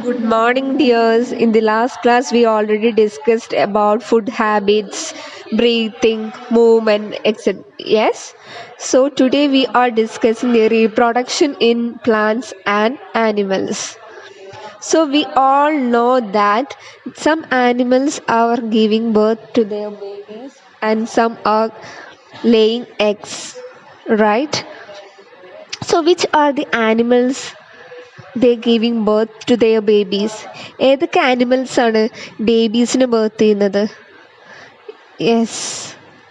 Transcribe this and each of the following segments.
Good morning, dears. In the last class, we already discussed about food habits, breathing, movement, etc. Yes? So, today we are discussing the reproduction in plants and animals. So, we all know that some animals are giving birth to their babies and some are laying eggs, right? So, which are the animals they giving birth to their babies? ഏതൊക്കെ animals ആണ് ബേബീസിന് birth ചെയ്യുന്നത്? Yes,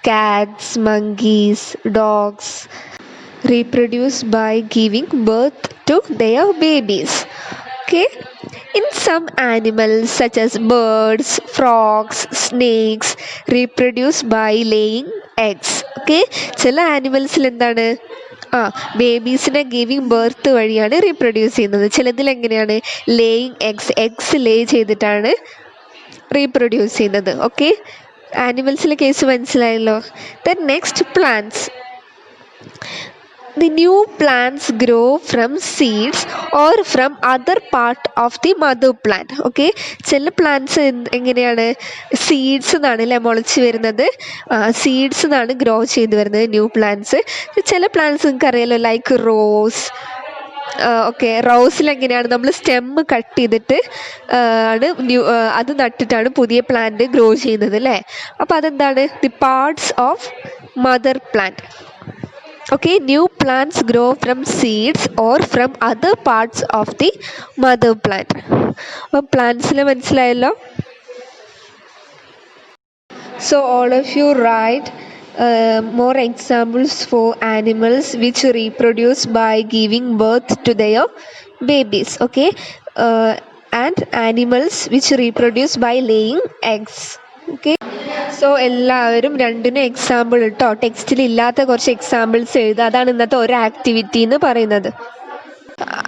Katz, monkeys, dogs reproduce by giving birth to their babies. Okay, in some animals such as birds, frogs, snakes reproduce by laying eggs. Okay, ചില ആനിമൽസിൽ എന്താണ് ബേബീസിനെ giving birth വഴിയാണ് reproduce ചെയ്യുന്നത്. ചിലതിൽ എങ്ങനെയാണ് laying eggs ലേ ചെയ്തിട്ടാണ് reproduce ചെയ്യുന്നത്. Okay, ആനിമൽസിലെ case മനസ്സിലായല്ലോ. Then next plants. The new plants grow from seeds or from other part of the mother plant. Okay, ചില പ്ലാന്റ്സ് എങ്ങനെയാണ് സീഡ്സ് എന്നാണ് അല്ലേ മുളച്ച് വരുന്നത്. സീഡ്സ് എന്നാണ് ഗ്രോ ചെയ്ത് വരുന്നത് ന്യൂ പ്ലാന്റ്സ്. ചില പ്ലാന്റ്സ് നിങ്ങൾക്ക് അറിയാലോ, ലൈക്ക് റോസ്. ഓക്കെ, റോസിൽ എങ്ങനെയാണ് നമ്മൾ സ്റ്റെമ്മ് കട്ട് ചെയ്തിട്ട് ആണ് അത് നട്ടിട്ടാണ് പുതിയ പ്ലാന്റ് ഗ്രോ ചെയ്യുന്നത് അല്ലേ. അപ്പോൾ അതെന്താണ് the parts of mother plant. Okay, new plants grow from seeds or from other parts of the mother plant. അപ്പോൾ പ്ലാന്റ്സിൽ മനസ്സിലായല്ലോ. So all of you write more examples for animals which reproduce by giving birth to their babies. Okay, and animals which reproduce by laying eggs. Okay, so എല്ലാവരും രണ്ടിനും example കേട്ടോ, ടെക്സ്റ്റിൽ ഇല്ലാത്ത കുറച്ച് examples എഴുതുക. അതാണ് ഇന്നത്തെ ഒരു ആക്ടിവിറ്റി എന്ന് പറയുന്നത്.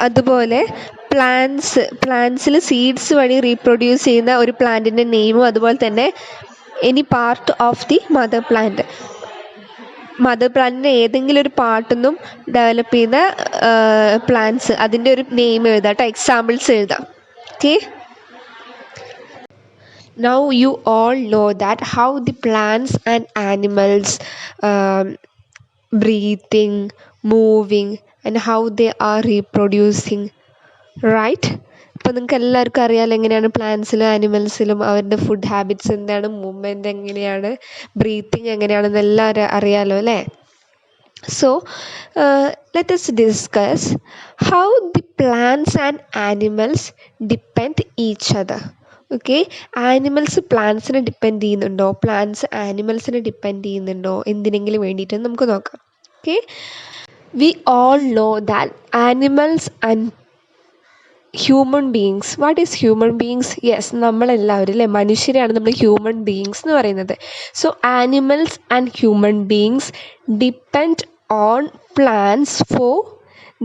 അതുപോലെ പ്ലാന്റ്സിൽ സീഡ്സ് വഴി റീപ്രൊഡ്യൂസ് ചെയ്യുന്ന ഒരു പ്ലാന്റിൻ്റെ നെയിമും അതുപോലെ തന്നെ any part of the mother പ്ലാന്റിൻ്റെ ഏതെങ്കിലും ഒരു പാർട്ടിൽ ഡെവലപ്പ് ചെയ്യുന്ന പ്ലാന്റ്സ്, അതിൻ്റെ ഒരു നെയിം എഴുതാം കേട്ടോ, എക്സാമ്പിൾസ് എഴുതാം. Okay, now you all know that how the plants and animals breathing, moving and how they are reproducing, right? ഇപ്പോൾ നിങ്ങൾക്ക് എല്ലാവർക്കും അറിയാമല്ലോ എങ്ങനെയാണ് പ്ലാന്റ്സിലും ആനിമൽസിലും അവരുടെ ഫുഡ് ഹാബിറ്റ്സ് എന്താണ്, മൂവ്മെൻറ്റ് എങ്ങനെയാണ്, ബ്രീത്തിങ് എങ്ങനെയാണെന്ന് എല്ലാം അറിയാമല്ലോ അല്ലേ. So let us discuss how the plants and animals depend each other. Okay, animals പ്ലാന്റ്സിനെ ഡിപ്പെൻഡ് ചെയ്യുന്നുണ്ടോ, പ്ലാന്റ്സ് ആനിമൽസിനെ ഡിപ്പെൻഡ് ചെയ്യുന്നുണ്ടോ എന്തിനെങ്കിലും വേണ്ടിയിട്ട് നമുക്ക് നോക്കാം. Okay, we all know that animals and human beings. What is human beings? Yes, നമ്മളെല്ലാവരും അല്ലേ, മനുഷ്യരെയാണ് നമ്മൾ ഹ്യൂമൻ ബീയിങ്സ് എന്ന് പറയുന്നത്. So animals and human beings depend on plants for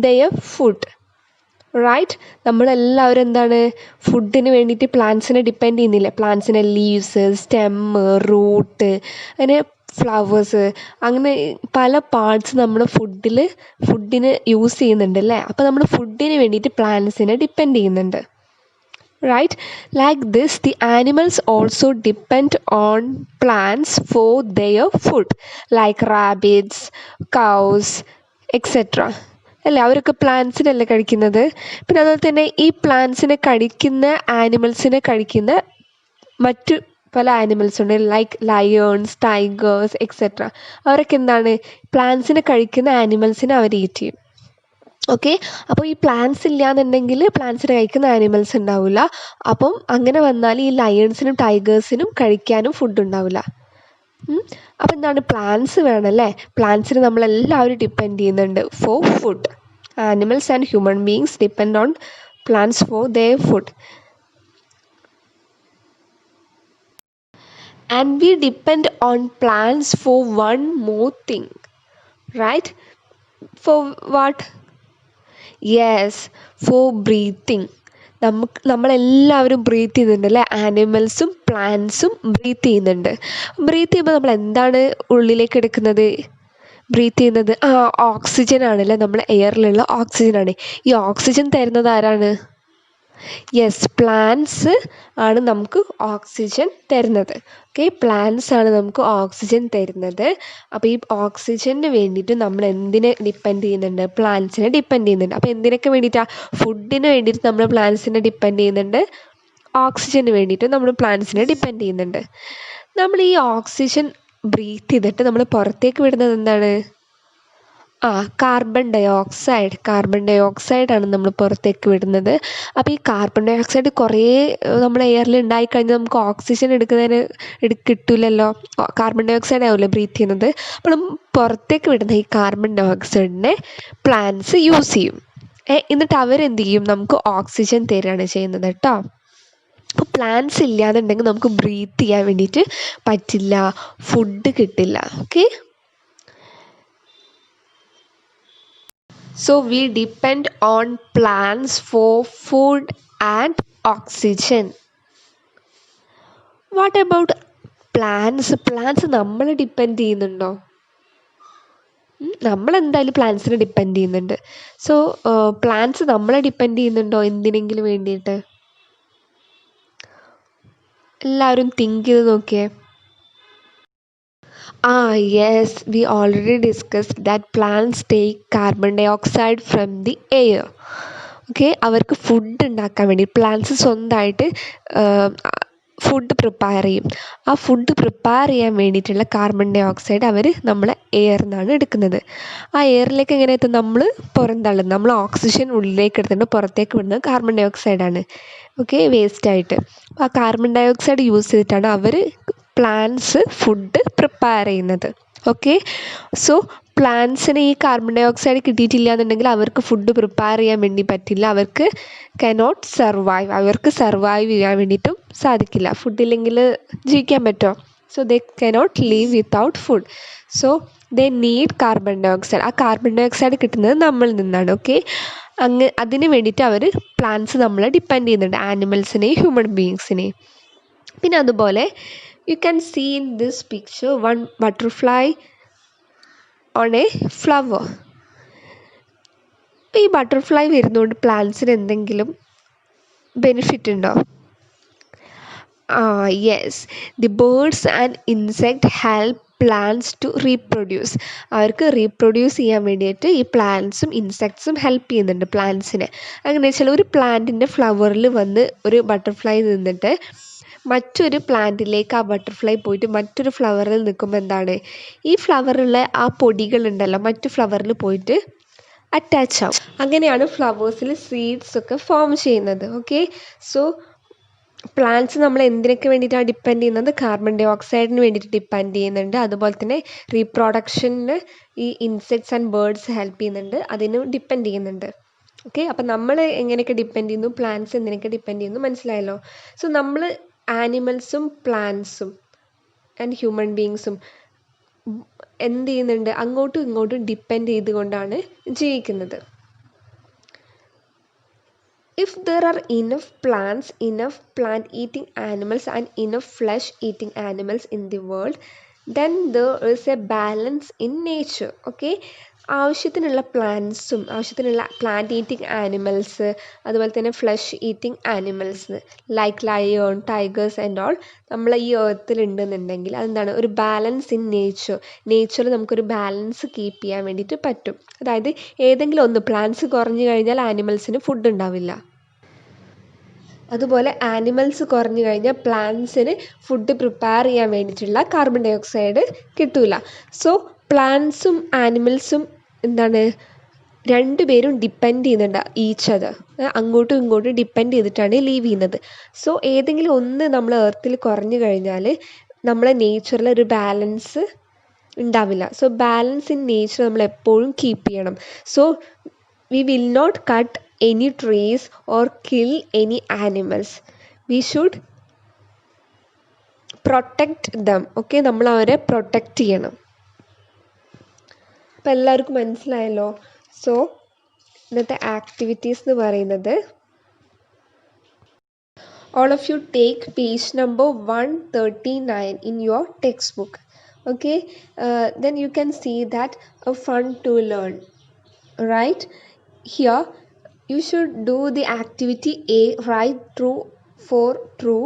their food. Right, നമ്മളെല്ലാവരും എന്താണ് ഫുഡിന് വേണ്ടിയിട്ട് പ്ലാന്റ്സിനെ ഡിപ്പെൻഡ് ചെയ്യുന്നില്ല. പ്ലാന്റ്സിനെ ലീവ്സ്, സ്റ്റെമ്മ്, റൂട്ട്, അങ്ങനെ ഫ്ലവേഴ്സ്, അങ്ങനെ പല പാർട്സ് നമ്മൾ ഫുഡിന് യൂസ് ചെയ്യുന്നുണ്ട് അല്ലേ. അപ്പോൾ നമ്മൾ ഫുഡിന് വേണ്ടിയിട്ട് പ്ലാന്റ്സിനെ ഡിപ്പെൻഡ് ചെയ്യുന്നുണ്ട്. Right, like this the animals also depend on plants for their food, like rabbits, cows etcetera അല്ലേ. അവരൊക്കെ പ്ലാന്റ്സിനല്ലേ കഴിക്കുന്നത്. പിന്നെ അതുപോലെ തന്നെ ഈ പ്ലാന്റ്സിനെ കഴിക്കുന്ന ആനിമൽസിനെ കഴിക്കുന്ന മറ്റു പല ആനിമൽസ് ഉണ്ട്, ലൈക്ക് ലയൺസ്, ടൈഗേഴ്സ് എക്സെട്ര. അവരൊക്കെ എന്താണ് പ്ലാന്റ്സിനെ കഴിക്കുന്ന ആനിമൽസിനെ അവർ ഈറ്റ് ചെയ്യും. ഓക്കെ, അപ്പോൾ ഈ പ്ലാന്റ്സ് ഇല്ലയെന്നുണ്ടെങ്കിൽ പ്ലാന്റ്സിനെ കഴിക്കുന്ന ആനിമൽസ് ഉണ്ടാവില്ല. അപ്പം അങ്ങനെ വന്നാൽ ഈ ലയൺസിനും ടൈഗേഴ്സിനും കഴിക്കാനും ഫുഡ് ഉണ്ടാവില്ല. അപ്പം എന്താണ് പ്ലാന്റ്സ് വേണമല്ലേ. പ്ലാന്റ്സിന് നമ്മളെല്ലാവരും ഡിപ്പെൻഡ് ചെയ്യുന്നുണ്ട് for food. Animals and human beings depend on plants for their food. And we depend on plants for one more thing, right? For what? Yes, for breathing. നമ്മളെല്ലാവരും ബ്രീത്ത് ചെയ്യുന്നുണ്ട് അല്ലേ. ആനിമൽസും പ്ലാന്റ്സും breath ചെയ്യുന്നുണ്ട്. Breath ചെയ്യുമ്പോൾ നമ്മൾ എന്താണ് ഉള്ളിലേക്ക് എടുക്കുന്നത്, ബ്രീത്ത് ചെയ്യുന്നത് ഓക്സിജൻ ആണല്ലേ. നമ്മൾ എയറിലുള്ള ഓക്സിജനാണ്. ഈ ഓക്സിജൻ തരുന്നത് ആരാണ്? യെസ്, പ്ലാന്റ്സ് ആണ് നമുക്ക് ഓക്സിജൻ തരുന്നത്. ഓക്കെ, പ്ലാന്റ്സ് ആണ് നമുക്ക് ഓക്സിജൻ തരുന്നത്. അപ്പോൾ ഈ ഓക്സിജന് വേണ്ടിയിട്ട് നമ്മൾ എന്തിനെ ഡിപ്പെൻഡ് ചെയ്യുന്നുണ്ട്? പ്ലാന്റ്സിനെ ഡിപ്പെൻഡ് ചെയ്യുന്നുണ്ട്. അപ്പോൾ എന്തിനൊക്കെ വേണ്ടിയിട്ടാണ്? ഫുഡിന് വേണ്ടിയിട്ട് നമ്മൾ പ്ലാന്റ്സിനെ ഡിപ്പെൻഡ് ചെയ്യുന്നുണ്ട്. ഓക്സിജന് വേണ്ടിയിട്ട് നമ്മൾ പ്ലാന്റ്സിനെ ഡിപ്പെൻഡ് ചെയ്യുന്നുണ്ട്. നമ്മൾ ഈ ഓക്സിജൻ ബ്രീത്ത് ചെയ്തിട്ട് നമ്മൾ പുറത്തേക്ക് വിടുന്നത് എന്താണ്? കാർബൺ ഡൈ ഓക്സൈഡാണ് നമ്മൾ പുറത്തേക്ക് വിടുന്നത്. അപ്പോൾ ഈ കാർബൺ ഡൈ ഓക്സൈഡ് കുറേ നമ്മുടെ എയറിൽ ഉണ്ടായിക്കഴിഞ്ഞാൽ നമുക്ക് ഓക്സിജൻ കിട്ടില്ലല്ലോ. കാർബൺ ഡൈ ഓക്സൈഡ് ആവില്ലേ ബ്രീത്ത് ചെയ്യുന്നത്. അപ്പോൾ പുറത്തേക്ക് വിടുന്ന ഈ കാർബൺ ഡൈ ഓക്സൈഡിനെ പ്ലാന്റ്സ് യൂസ് ചെയ്യും. എന്നിട്ട് അവരെന്ത് ചെയ്യും? നമുക്ക് ഓക്സിജൻ തരികയാണ് ചെയ്യുന്നത് കേട്ടോ. അപ്പോൾ പ്ലാന്റ്സ് ഇല്ലാന്നുണ്ടെങ്കിൽ നമുക്ക് ബ്രീത്ത് ചെയ്യാൻ വേണ്ടിയിട്ട് പറ്റില്ല, ഫുഡ് കിട്ടില്ല. Okay, so we depend on plants for food and oxygen. What about plants? Plants നമ്മൾ ഡിപ്പെൻഡ് ചെയ്യുന്നുണ്ടോ? നമ്മളെന്തായാലും പ്ലാന്റ്സിനെ ഡിപ്പെൻഡ് ചെയ്യുന്നുണ്ട്. സോ പ്ലാന്റ്സ് നമ്മളെ ഡിപ്പെൻഡ് ചെയ്യുന്നുണ്ടോ എന്തിനെങ്കിലും വേണ്ടിയിട്ട്? എല്ലാവരും തിങ്ക് ചെയ്ത് നോക്കിയേ. Yes, we already discussed that plants take carbon dioxide from the air. Okay, അവർക്ക് ഫുഡ് ഉണ്ടാക്കാൻ വേണ്ടി പ്ലാന്റ്സ് സ്വന്തമായിട്ട് ഫുഡ് പ്രിപ്പയർ ചെയ്യും. ആ ഫുഡ് പ്രിപ്പയർ ചെയ്യാൻ വേണ്ടിയിട്ടുള്ള കാർബൺ ഡൈ ഓക്സൈഡ് അവർ നമ്മളെ എയറിൽ നിന്നാണ് എടുക്കുന്നത്. ആ എയറിലേക്ക് എങ്ങനെ എത്തും? നമ്മൾ പുറന്തള്ളും. നമ്മൾ ഓക്സിജൻ ഉള്ളിലേക്ക് എടുത്തിട്ട് പുറത്തേക്ക് വിടുന്നത് കാർബൺ ഡൈ ഓക്സൈഡാണ്. ഓക്കെ, വേസ്റ്റായിട്ട്. അപ്പോൾ ആ കാർബൺ ഡൈ ഓക്സൈഡ് യൂസ് ചെയ്തിട്ടാണ് അവർ പ്ലാന്റ്സ് ഫുഡ് പ്രിപ്പയർ ചെയ്യുന്നത്. ഓക്കെ, സോ പ്ലാന്റ്സിന് ഈ കാർബൺ ഡൈ ഓക്സൈഡ് കിട്ടിയിട്ടില്ല എന്നുണ്ടെങ്കിൽ അവർക്ക് ഫുഡ് പ്രിപ്പയർ ചെയ്യാൻ വേണ്ടി പറ്റില്ല. അവർക്ക് കനോട്ട് സർവൈവ്. അവർക്ക് സർവൈവ് ചെയ്യാൻ വേണ്ടിയിട്ടും സാധിക്കില്ല. ഫുഡില്ലെങ്കിൽ ജീവിക്കാൻ പറ്റുമോ? So they cannot live without food. So they need carbon dioxide. ആ കാർബൺ ഡൈ ഓക്സൈഡ് കിട്ടുന്നത് നമ്മളിൽ നിന്നാണ്. ഓക്കെ, അതിന് വേണ്ടിയിട്ട് അവർ പ്ലാന്റ്സ് നമ്മളെ ഡിപ്പെൻഡ് ചെയ്യുന്നുണ്ട്, ആനിമൽസിനെയും ഹ്യൂമൻ ബീയിങ്സിനെയും. പിന്നെ അതുപോലെ you can see in this picture one butterfly on a flower. ഈ ബട്ടർഫ്ലൈ വരുന്നതുകൊണ്ട് പ്ലാന്റ്സിന് എന്തെങ്കിലും ബെനിഫിറ്റ് ഉണ്ടോ? Yes, the birds and insect help plants to reproduce. അവർക്ക് റീപ്രൊഡ്യൂസ് ചെയ്യാൻ വേണ്ടിയിട്ട് ഈ പ്ലാന്റ്സും ഇൻസെക്ട്സും ഹെൽപ്പ് ചെയ്യുന്നുണ്ട് പ്ലാന്റ്സിനെ. അങ്ങനെ വെച്ചാൽ ഒരു പ്ലാന്റിൻ്റെ ഫ്ലവറിൽ വന്ന് ഒരു ബട്ടർഫ്ലൈ നിന്നിട്ട് മറ്റൊരു പ്ലാന്റിലേക്ക് ആ ബട്ടർഫ്ലൈ പോയിട്ട് മറ്റൊരു ഫ്ലവറിൽ നിൽക്കുമ്പോൾ എന്താണ്? ഈ ഫ്ലവറിലെ ആ പൊടികളുണ്ടല്ലോ മറ്റു ഫ്ലവറിൽ പോയിട്ട് അറ്റാച്ച് ആവും. അങ്ങനെയാണ് ഫ്ലവേഴ്സിൽ സീഡ്സ് ഒക്കെ ഫോം ചെയ്യുന്നത്. ഓക്കെ, സോ പ്ലാന്റ്സ് നമ്മൾ എന്തിനൊക്കെ വേണ്ടിയിട്ടാണ് ഡിപ്പെൻഡ് ചെയ്യുന്നത്? കാർബൺ ഡൈ ഓക്സൈഡിന് വേണ്ടിയിട്ട് ഡിപ്പെൻഡ് ചെയ്യുന്നുണ്ട്. അതുപോലെ തന്നെ റീപ്രൊഡക്ഷന് ഈ ഇൻസെക്ട്സ് ആൻഡ് ബേർഡ്സ് ഹെൽപ്പ് ചെയ്യുന്നുണ്ട്, അതിനും ഡിപ്പെൻഡ് ചെയ്യുന്നുണ്ട്. ഓക്കെ, അപ്പം നമ്മൾ എങ്ങനെയൊക്കെ ഡിപ്പെൻഡ് ചെയ്യുന്നു, പ്ലാന്റ്സ് എന്തിനൊക്കെ ഡിപ്പെൻഡ് ചെയ്യുന്നു മനസ്സിലായല്ലോ. സോ നമ്മൾ ആനിമൽസും പ്ലാന്റ്സും ആൻഡ് ഹ്യൂമൻ ബീയിങ്സും എന്ത് ചെയ്യുന്നുണ്ട്? അങ്ങോട്ടും ഇങ്ങോട്ടും ഡിപ്പെൻഡ് ചെയ്തുകൊണ്ടാണ് ജീവിക്കുന്നത്. If there are enough plants, enough plant-eating animals and enough flesh-eating animals in the world, then there is a balance in nature. Okay, ആവശ്യത്തിനുള്ള പ്ലാന്റ്സും ആവശ്യത്തിനുള്ള പ്ലാന്റ് ഈറ്റിംഗ് ആനിമൽസ് അതുപോലെ തന്നെ flesh eating animals like lion, tigers and all നമ്മൾ ഈ എർത്തിൽ ഉണ്ടെന്നുണ്ടെങ്കിൽ അതെന്താണ്? ഒരു balance in നേച്ചറിൽ നമുക്കൊരു ബാലൻസ് കീപ്പ് ചെയ്യാൻ വേണ്ടിയിട്ട് പറ്റും. അതായത് ഏതെങ്കിലും ഒന്ന് പ്ലാന്റ്സ് കുറഞ്ഞു കഴിഞ്ഞാൽ ആനിമൽസിന് ഫുഡ് ഉണ്ടാവില്ല. അതുപോലെ ആനിമൽസ് കുറഞ്ഞു കഴിഞ്ഞാൽ പ്ലാന്റ്സിന് ഫുഡ് പ്രിപ്പയർ ചെയ്യാൻ വേണ്ടിയിട്ടുള്ള കാർബൺ ഡൈ ഓക്സൈഡ് കിട്ടില്ല. സോ പ്ലാന്റ്സും ആനിമൽസും എന്താണ്? രണ്ടുപേരും ഡിപ്പെൻഡ് ചെയ്യുന്നുണ്ട് ഈച്ച് അതർ. അങ്ങോട്ടും ഇങ്ങോട്ടും ഡിപ്പെൻഡ് ചെയ്തിട്ടാണ് ലീവ് ചെയ്യുന്നത്. സോ ഏതെങ്കിലും ഒന്ന് നമ്മൾ എർത്തിൽ കുറഞ്ഞു കഴിഞ്ഞാൽ നമ്മളെ നേച്ചറിൽ ഒരു ബാലൻസ് ഉണ്ടാവില്ല. സോ ബാലൻസ് ഇൻ നേച്ചർ നമ്മൾ എപ്പോഴും കീപ്പ് ചെയ്യണം. So we will not cut any trees or kill any animals. We should protect them. Okay, നമ്മൾ അവരെ പ്രൊട്ടക്റ്റ് ചെയ്യണം. അപ്പം എല്ലാവർക്കും മനസ്സിലായല്ലോ. സോ ഇന്നത്തെ ആക്ടിവിറ്റീസ് എന്ന് പറയുന്നത് all of you take page number 139 in your textbook. Okay, then you can see that a fun to learn. Right here You should do the activity A, write true for true,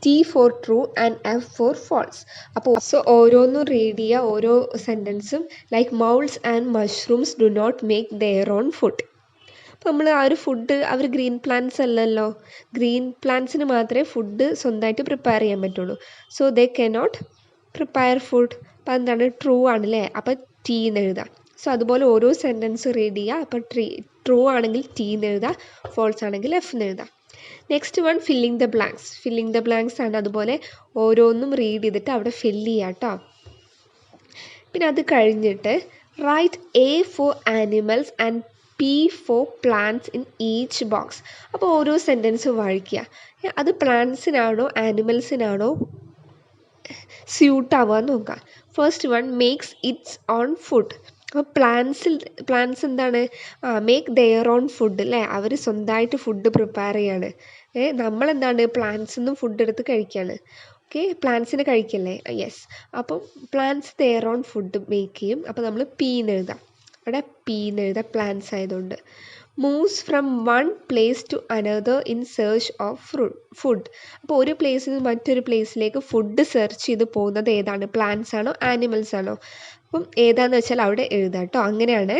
T for true and F for false. അപ്പോൾ so ഓരോന്നും read ചെയ്യുക, ഓരോ സെൻറ്റൻസും. Like moulds and mushrooms do not make their own food. അപ്പോൾ നമ്മൾ ആ ഒരു food, അവർ ഗ്രീൻ പ്ലാന്റ്സ് അല്ലല്ലോ, ഗ്രീൻ പ്ലാന്റ്സിന് മാത്രമേ ഫുഡ് സ്വന്തമായിട്ട് പ്രിപ്പയർ ചെയ്യാൻ പറ്റുള്ളൂ. So they cannot prepare food. അപ്പോൾ എന്താണ്, ട്രൂ ആണല്ലേ, അപ്പോൾ ടി എന്ന് എഴുതാം. സോ അതുപോലെ ഓരോ സെൻറ്റൻസ് റീഡ് ചെയ്യുക. അപ്പോൾ ട്രൂ ആണെങ്കിൽ ടി എന്ന് എഴുതാം, ഫോൾസ് ആണെങ്കിൽ എഫ് എന്ന് എഴുതാം. Next one filling the blanks. Filling the blanks ആണ്. അതുപോലെ ഓരോന്നും റീഡ് ചെയ്തിട്ട് അവിടെ ഫില്ല് ചെയ്യാം കേട്ടോ. പിന്നെ അത് കഴിഞ്ഞിട്ട് write A for animals and P for plants in each box. അപ്പോൾ ഓരോ സെൻറ്റൻസ് വായിക്കുക. അത് പ്ലാന്റ്സിനാണോ ആനിമൽസിനാണോ സ്യൂട്ട് ആവാൻ നോക്കുക. First one makes it's on food. അപ്പോൾ പ്ലാന്റ്സ് എന്താണ്, മേക്ക് ദെയർ ഓൺ ഫുഡ് അല്ലേ, അവർ സ്വന്തമായിട്ട് ഫുഡ് പ്രിപ്പയർ ചെയ്യാണ്. നമ്മളെന്താണ് പ്ലാന്റ്സിൽ നിന്നും ഫുഡ് എടുത്ത് കഴിക്കുകയാണ്. ഓക്കെ, പ്ലാന്റ്സിനെ കഴിക്കല്ലേ, യെസ്. അപ്പം plants their own food make ചെയ്യും. അപ്പോൾ നമ്മൾ പി എന്ന് എഴുതാം, അവിടെ പി എന്ന് എഴുതാം, പ്ലാന്റ്സ് ആയതുകൊണ്ട്. Moves from one place to another in search of food. അപ്പോൾ ഒരു പ്ലേസിൽ നിന്ന് മറ്റൊരു പ്ലേസിലേക്ക് ഫുഡ് സെർച്ച് ചെയ്ത് പോകുന്നത് ഏതാണ്, പ്ലാന്റ്സ് ആണോ ആനിമൽസ് ആണോ? അപ്പം ഏതാണെന്ന് വെച്ചാൽ അവിടെ എഴുതാം കേട്ടോ. അങ്ങനെയാണ്